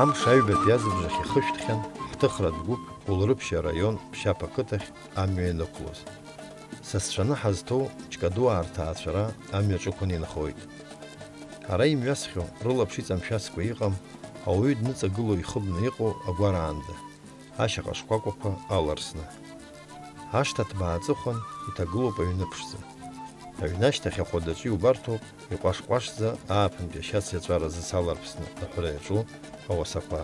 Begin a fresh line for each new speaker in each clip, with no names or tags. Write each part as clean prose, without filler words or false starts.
Амш аҩбатә иаҵыбжахь ихышәҭхьан, ҳҭыхра дгәык Улрыԥшьа араион Ԥшьаԥ ақыҭахь амҩа ианықәлоз. Сасцәаны ҳазҭоу Ҷкадуаа рҭаацәара амҩаҿықәан инхоит. Ара имҩасхьоу, рылаԥш иҵамшәаскәа иҟам, ауаҩы дныҵагыло ихыбны иҟоу агәараанда, ашьаҟа шкәакәақәа аларсны. Ашҭа ҭбаа аҵыхәан иҭагылоуп аҩны ԥшӡа. Аҩны ашьҭахь ахәадаҿы иубарҭоуп иҟәашҟәашӡа ааԥынтәи ашьац иаҵәаразы саларԥсны аҳәара иаҿу ауасақәа.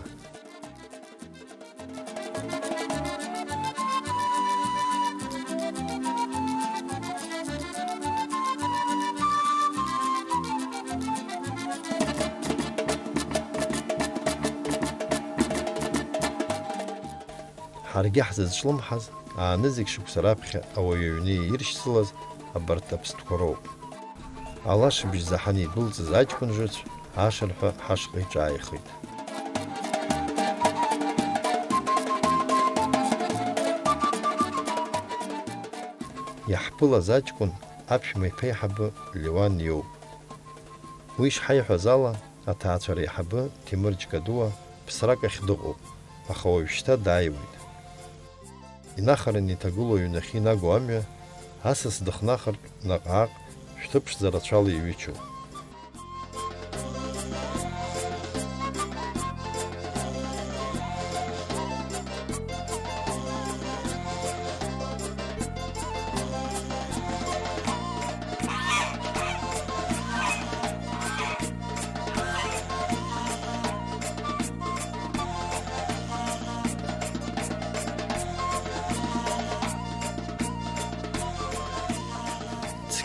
Ҳаргьы ҳзызҿлымҳаз аанызык шықәса раԥхьа ауаҩы аҩны ииршьцылаз абарҭ аԥстәқәа роуп. Алашбжь заҳан идәылҵыз аҷкәынжәыцә ашырҳәа ҳашҟа иҿааихеит. Иаҳԥылаз аҷкәын аԥшәма иԥеиҳабы Леуан иоуп. Уи шҳаиҳәаз ала, аҭаацәара аиҳабы Ҭемыр Ҷкадуа ԥсрак ахь дыҟоуп, аха уажәшьҭа дааиуеит. Инахараны иҭагылоу аҩнахьы инаго амҩа, асас дыхнахыртә наҟ-ааҟ шәҭыԥшӡа рацәала иҩычоуп.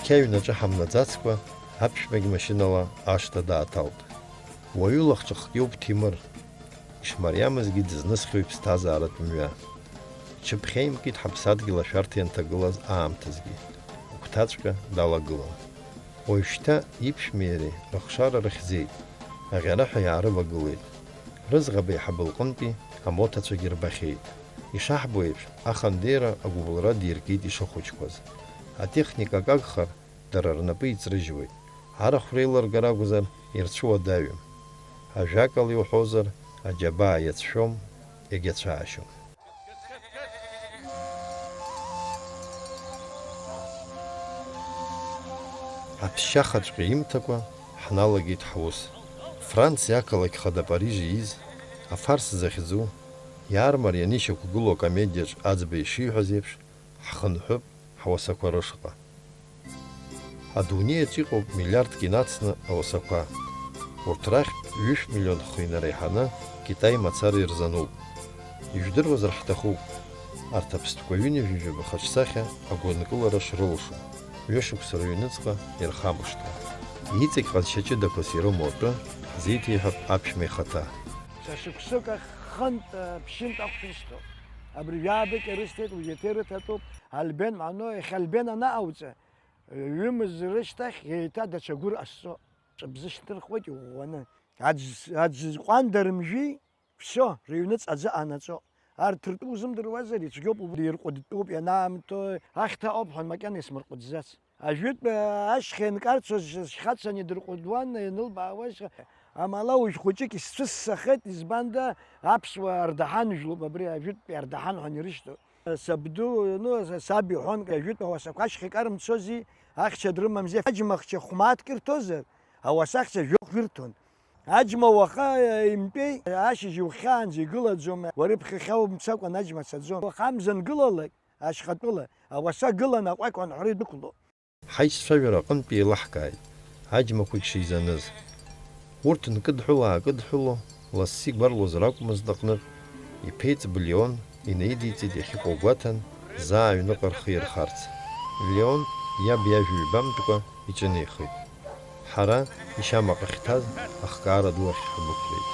Цқьа аҩнаҿы ҳамнаӡацкәа, аԥшәмагь машьынала ашҭа дааҭалт. Уаҩы лахҿыхк иоуп Ҭемыр, ишмариамызгьы дызнысхьоу иԥсҭазааратә мҩа. Иҽыԥхьаимкит ҳаԥсадгьыл ашәарҭа ианҭагылаз аамҭазгьы, агәҭаҵәҟьа далагылан. Уажәшьҭа иԥшәмеи иареи рыхшара рыхьӡеит, аӷьараҳәа иаарывагылеит. Рыӡӷаб аиҳабы лҟынтәи амоҭацәагьы рбахьеит. Ишаҳбо еиԥш, ахандеира агәыбылра диркит ишахәыҷқәаз. Атехника акагхар, дара рнапы иҵрыжьуеит. Арахә реилыргар акәзар, ирцәуадаҩым. Ажәакала иуҳәозар, аџьабаа иацәшәом, егьацәаашьом. Аԥсшьахаҵәҟьа имҭакәа ҳналагеит ҳус. Франциа ақалақь хада Париж ииз, афарс захьӡу, иаармар ианишьақәгылоу акомедиаҿ аӡба ишиҳәаз еиԥш, ҳхынҳәып ҳуасақәа рышҟа. Адунеиаҿ иҟоуп миллиардк инацны ауасақәа. Урҭ рахьтә 1 миллион хы инареиҳаны Китай мацара ирзануп. Ижәдыруазар ҳҭахуп, арҭ аԥстәқәа ҩынҩажәижәаба хаҿсахьа агәынкылара шрылшо, ҩышықәса рыҩныҵҟа ирхамышҭуа. Иҵегь ҟазшьаҷыдақәас ирымоу атәы ҳзеиҭеиҳәап аԥшәма ихаҭа.
Шықәсык ахынтә ԥшьынтә ахәшәышьҭоуп. Абри жәабаҩык ирысҭеит, уажәы ирыҭатәуп. Альбен ману альбен анаауҵа, ҩымыз рышьҭахь еиҭа даҽа гәыр ҟасҵо. Ҿыбзышьҭырхуеит иӷәӷәаны. Аӡ ҟәанда рымжәи, всё, рыҩныҵ аӡы анаҵо. Арҭ ртәы узымдыруазар, ицәгьоуп, ирҟәыдтәуп, ианаамҭоу, ахьҭа ауп ҳәа макьана исмырҟәыӡац. Ажәытә ашьха ианкарцоз шьхацан идырҟәыдуан, ианылбаауаз. Амала уажә хәыҷык исцәыссахеит, избанда аԥсуаа ардаҳан жәлоуп, абри ажәытәтәи ардаҳан ҳәа ирышьҭоу. Сабду, саб иҳәон, ажәытә ауасақәа ашьха икарымцози, ахьча дрымамзи. Аџьмахьча хәмааҭк ирҭозар, ауасахьча жәохә ирҭон. Аџьма уаха имтәеи, ашьыжь иухьаанӡа игылаӡом, уара иԥхьахьа умцакәан аџьма цаӡом. Уаха амза ангылалак, ашьхатәыла, ауаса гылан аҟәақь анҳәара идәықәло.
Ҳаиҿцәажәара аҟынтәи еилаҳкааит, аџьмақәагь шизаныз. Урҭ нкыдҳәыла-аакыдҳәыло, лассы игәарлозар акәмызт аҟнытә, иԥеиҵб Леон инаидиҵеит иахьыҟоу гәаҭан, заа аҩныҟа рхы ирхарц. Леон иаб иажәа ҩбамтәкәа иҿынеихеит. Ҳара ишьамаҟа ахьҭаз ахкаара ду ахь ҳдәықәлеит.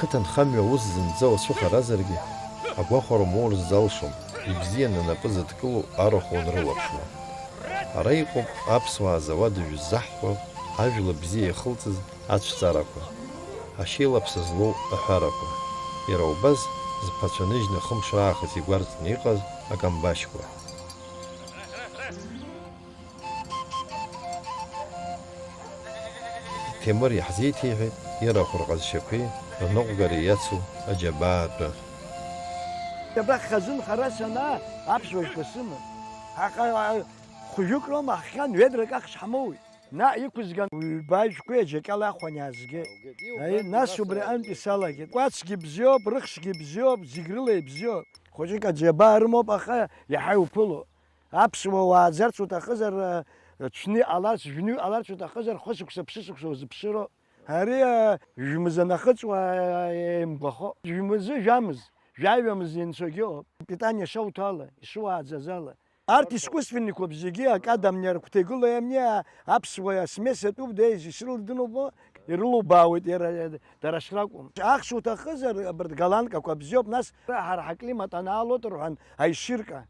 Ақыҭ анхамҩа ус зынӡа уацәыхаразаргьы, агәахәара моур ззалшом, ибзианы напы зыдкылоу арахә уанрылаԥшуа. Ара иҟоуп аԥсуаа зауадажә ззаҳҳәо, ажәла бзиа иахылҵыз ацәҵарақәа, ашьеилаԥса злоу аҳәарақәа, иара убас зԥацәа-ныжьны хымш раахыс игәарҵны иҟаз акамбашьқәа. Ҭемыр иаҳзеиҭеиҳәеит ирахә рҟазшьақәеи рныҟәгара иацу аџьабаа атәы.
Абра хазын хара санаа аԥсуажәқәа сыман. Хәыжәык роума ҳахьан ҩадрак ахш ҳамоуит. Наҟ иқәызган ҩбажәқәеи аџьакьала ахәан иаазгеит. Нас убри аҟынтәи салагеит. Кәацгьы бзиоуп, рыхшгьы бзиоуп, зегь рыла ибзиоуп. Хәыҷык аџьабаа рымоуп, аха иаҳа иуԥыло. Аԥсуа уааӡарц уҭахызар, ҽны иҟаларц, жәны иҟаларц уҭахызар, хәышықәса, ԥшьышықәса узыԥшыроуп. Ари жәмыза нахыҵуа еимгәахо. Жәмызы жәамыз, жәаҩамыз ианцәагьы ыҟоуп. Питание шауҭала, ишуааӡаз ала. Арҭ искусственникуп зегьы акадамниа рыгәҭа игылоу ами аԥсуа смес атәуп ишрылдыруа ирылубаауеит дара шракәым. Ахш уҭахызар голландкақәа бзиоуп, нас ҳара ҳаклимат анаалот рҳәан аишьырка.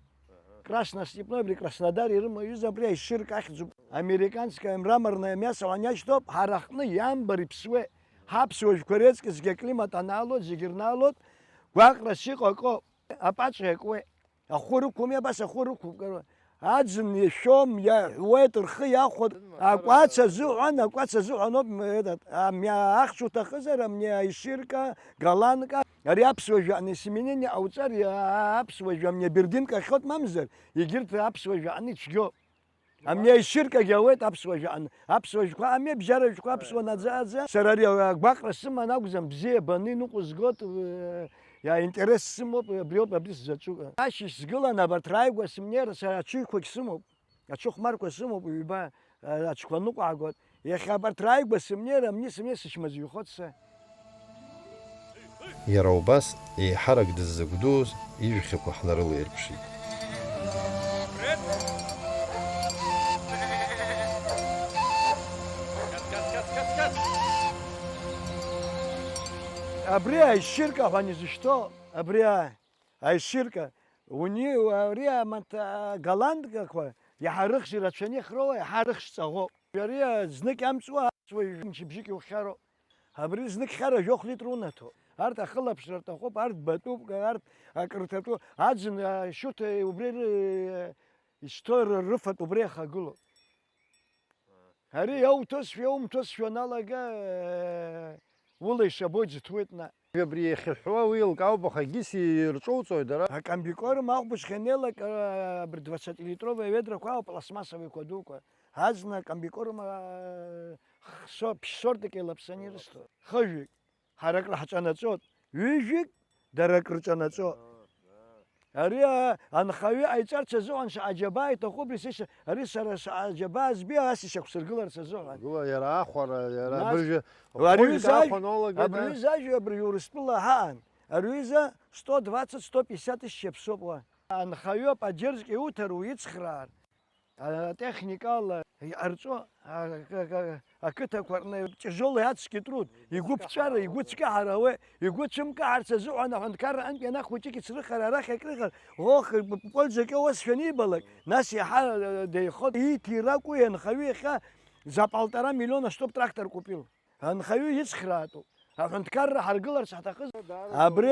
Красностепной, абри Краснодар ирымаҩыз абри аишьырка ахьӡуп. Американское мраморное мясо аниашьҭоуп, ҳара ҳҟны иамбар иԥсуеит. Ҳаԥсуажәқәа реиҵкьысгьы аклимат анаалот, зегьы рнаалот, гәаҟрас иҟоу акоуп, апаҵәа иакуеит. Ахәы рықәуми, абас ахәы рықәуп. Аӡын иашәом, иаҳәуеит, рхы иахәот. Акәац азыҳәан ауп ахьшь уҭахызар, ами аишьырка, голландка. Ари аԥсуажәы анесименение ҟауҵар, аԥсуажәы ами абердинка ахьот мамзар, егьырҭ аԥсуажәы аҟны ицәгьоуп. Ами аишьыркагьы ауеит аԥсуажәы аҟны. Аԥсуажәқәа, ами абжьаражәқәа аԥсуа наӡааӡа. Сара ари агәаҟра сыман акәзам, бзиа баны иныҟәызгот. Интерес сымоуп, абриоуп абри сзаҵәу. Ашьыжь сгылан абарҭ рааигәа сымнеир, сара аҽыҩқәагь сымоуп, аҽыхәмарқәа сымоуп, ҩба аҽқәа ныҟәаагот. Иахьа абарҭ рааигәа сымнеир, амни сымне сычмазаҩхот са.
Иара убас еиҳарак дыззыгәдуз ижәхьақәа ҳнарылаирԥшит.
Абри аишьырка ҳәа изышьҭоу, абри аишьырка, ари голландкақәа иаҳа рыхш ирацәаны ихроуа, иаҳа рыхш ҵаӷоуп. Ари знык иамҵуа мчыбжьык иухьароуп. Абри знык хьара жәохә литр унаҭоуп. Арҭ ахылаԥшра рҭахуп, арҭ батәуп, арҭ акрыҭатәу. Аӡын шьурҭа убри ишьҭоу рыфатә убри иахагылоуп. Ари иауҭозшәа, иаумҭозшәа аналага ула ишабоит зыҭуеит наҟ.
Абри иахьҳәуа уи илкаауп, аха егьыс ирҿоуҵоит дара.
Акомбикорм ахәбыҽха инеилак абри 20-литровые ведрақәа ауп, пластмассовыйқәа дуқәа. Аӡны акомбикорм ԥшь-сортик еилаԥсаны ирысҭоит. Хыжәҩык ҳара акры ҳҿанаҵоит, ҩыжәҩык дара акры рҿанаҵоит. Ари анхаҩы ҟаиҵарц азыҳәан аџьабаа иҭахуп, ари сара аџьабаа збиа ас ишақәсыргыларц азыҳәан.
Иара ахәара, иара
абри зажәа абри Урыстәыла ҳаан. Аҩыза 120-150 тысячи аԥсоуп уа. Анхаҩы аподдержка иуҭар, уицхраар. Атехникала иҟарҵо ақыҭақәа рҟны тяжелый адский труд. Игәы ԥҵәара, игәы цкаҳарауеит, игәы цәымкаҳарц азыҳәан аҳәынҭқарра аҟынтәи ана хәыҷык ицрыхар, арахь акрыхар, пользак иуасшәан иибалак, нас иаҳа деихот, ииҭиракәу анхаҩы иахьа за 1,5 миллиона штоп трактор купил. Анхаҩы ицхраатәуп. Аҳәынҭқарра ҳаргыларц ҳаҭахыз. Абри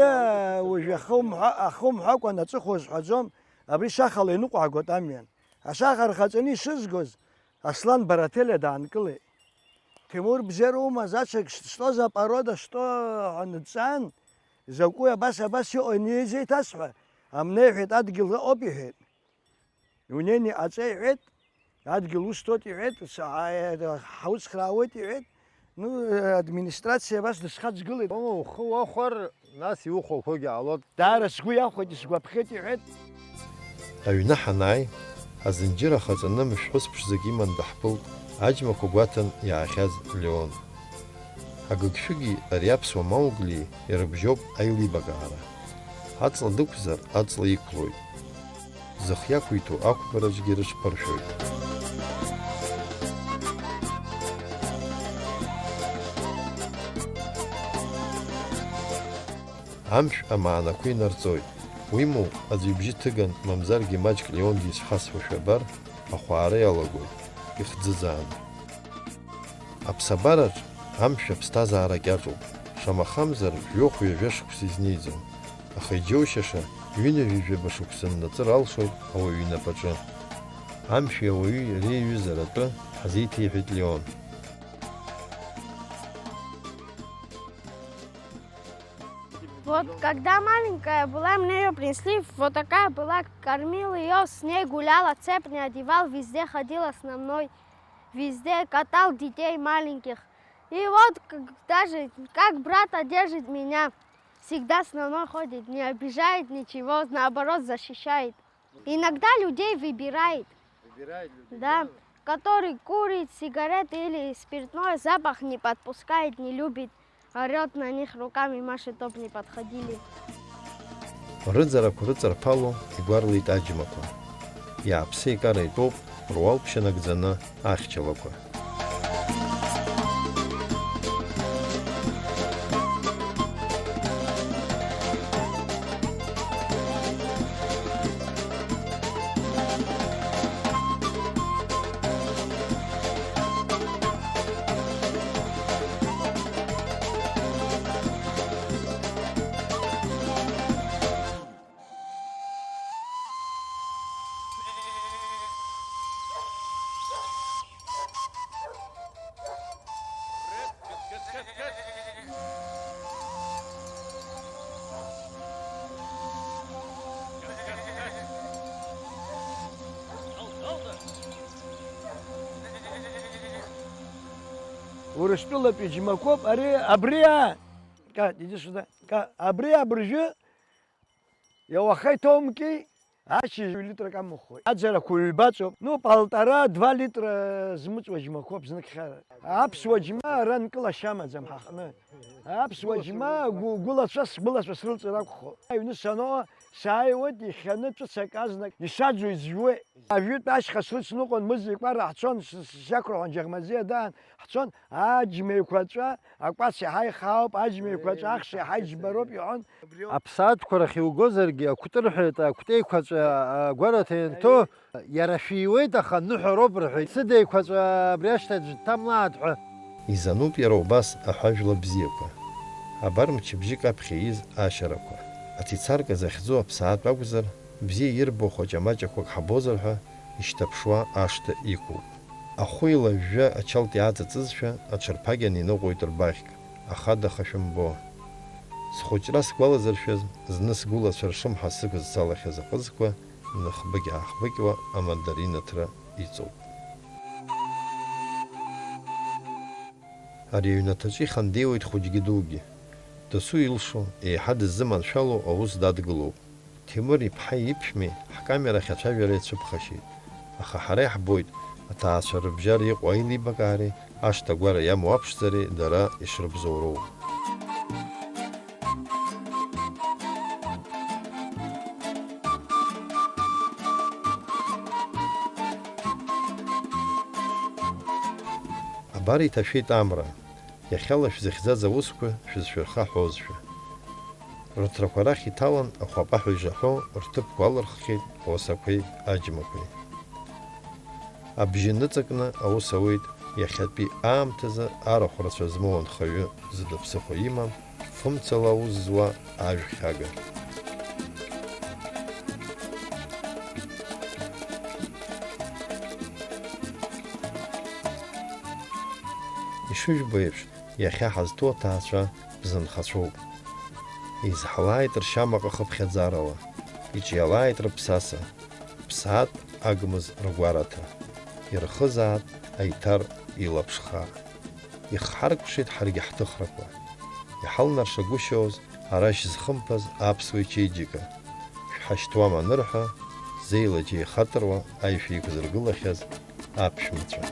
уажә ахы умҳәакәа аҵыхәа зҳәаӡом, абри шахала иныҟәаагот амҩан. Ашаха рхаҵаны ишызгоз Аслан Барателиа даанкылеит. Тимур бзиара умаз ацәак что за порода, что ҳанҵан, закәи абас иҟоу инеизеиҭасҳәа, амна иҳәеит, адгьыл ыҟоуп иҳәеит. Иунеины иҟаҵа иҳәеит, адгьыл усҭоит иҳәеит, ҳауцхраауеит иҳәеит. Администрациа абас дысхаҵгылеит.
Ухы уахәар, нас иухәақәагьы ҟалоит.
Даара сгәы иахәеит, исгәаԥхеит иҳәеит.
Аҩны ҳанааи, азынџьыр ахаҵаны мышәҳәыс ԥшӡак иман даҳԥылт аџьмақәа гәаҭан иаахьаз Леон. Агыгшәыги ари аԥсуа Маугли ирыбжьоуп аилибакаара. Аҵла дықәзар, аҵла иқәлоит. Зых иақәиҭу ақәбараҿгьы рыҽԥыршәоит. Амшә амаанақәа инарҵоит. Уимоу, аӡә ибжьы ҭыган, мамзаргьы маҷк Леон дизҳасуашәа абар, ахәаара иалагоит, ихӡыӡааны. Аԥсабараҿ амшә аԥсҭазаара кьаҿуп. Шамахамзар, жәохә-ҩажәа шықәса изниӡом. Аха иџьоушьаша, ҩынҩажәижәаба шықәса ннаҵыр алшоит ауаҩы инапаҿы. Амшәи ауаҩи реиҩызара атәы ҳазиҭеиҳәеит Леон.
Вот когда маленькая была, мне ее принесли, вот такая была, кормил ее, с ней гуляла, цепь не одевал, везде ходила со мной, везде катал детей маленьких. И вот даже как брата держит меня, всегда с мной ходит, не обижает ничего, наоборот защищает. Иногда людей выбирает.
Выбирает людей?
Да, который курит сигареты или спиртной, запах не подпускает, не любит. Орет на них руками, машет, чтоб не подходили.
Рыӡарақәа рыҵарԥало игәарлеит аџьмақәа. Иааԥсы икара итәоуп руалԥшьа нагӡаны ахьчалақәа.
Урыстәылатә иџьмақәоуп, абриа! Иди сюда. Абри абыржәы иауаха иҭоумки, ашьыжь литрак амыхәоит. Аӡарақәа ҩбаҵоуп. Ну, 1,5-2 литра змыҵуа џьмақәоуп зныкхьара. Аԥсуа џьма ара нкылашьа амаӡам ҳаҟны. Аԥсуа џьма гәылацәа срылҵыр акәхоит. Аҩны саноуа сааиуеит ихьаны ҵәыцак азнак исаӡо изжуеит. Ажәытә ашьха срыцныҟәон мызикәара ҳцон, сиақәырӷәӷәан Џьаӷмазиа даан ҳцон, аџьма еиқәаҵәа, акәац иаҳа ихаауп, аџьма еиқәаҵәа ахш иаҳа иџьбароуп иҳәон.
Аԥсаатәқәа рахь иугозаргьы акәты рҳәеит, акәты еиқәаҵәа гәараҭа ианҭо, иара шәиуеит, аха ныҳәароуп рҳәеит. Сыда еиқәаҵәа абри ашьҭахь дҭамлааит ҳәа.
Изануп иара убас аҳәажәла бзиақәа. Абар мчыбжьык аԥхьа ииз ашьарақәа. Ацицарка захьӡу аԥсаатә акәзар, бзиа ирбо хәаҷамаҷақәак ҳабозар ҳәа ишьҭаԥшуа ашҭа иқәуп. Ахәы илажәжәа ачалт иааҵыҵызшәа аҽырԥагьан иныҟәоит рбаӷьк, ахада хашәымбо. Схәыҷра сгәалазыршәаз, зны сгәылацәа ршымҳа сықәыз салахьаз аҟызқәа ныхбыгь-аахбыгьуа амандаринаҭра иҵоуп. Ари аҩнаҭаҿы ихандеиуеит хәыҷгьы дугьы. Дасу илшо, еиҳа дыззыманшәало аус дадгылоуп. Ҭемыр иԥҳа иԥшәмеи ҳкамерахь ацәажәара иацәыԥхашьеит. Аха ҳара иаҳбоит, аҭаацәа рыбжьара иҟоу аилибакаареи, ашҭа агәара иамоу аԥшӡареи дара ишрыбзоуроу. Абар иҭашәеит амра. Иахьала шәзыхьӡаз аусқәа шәызшәырхаҳәозшәа. Рыҭрақәа рахь иҭалан ахәапаҳәа ижаҳәо рҭыԥқәа алырххьеит ауасақәеи аџьмақәеи. Абжьы ныҵакны аус ауеит иахьатәи аамҭазы арахә рацәа змоу анхаҩы зыда ԥсыхәа имам, фымцала аус зуа ажәхьага. Ишыжәбо еиԥш, иахьа ҳазҭоу аҭаацәа бзанхацәоуп. Изҳалааит ршьамаҟа хыԥхьаӡарала, иҿиалааит рыԥсаса, ԥсаатә агмыз ргәараҭа, ирхызаат аиҭар илаԥшхаа. Ихҳаркәшеит ҳаргьы ҳҭыхрақәа. Иҳалнаршагәышьоз арашь зхымԥаз аԥсуа ичеиџьыка. Шәҳашьҭуам анырҳәа, зеилаџь еихатыруа аишәа иқәзыргылахьаз аԥшәмацәа.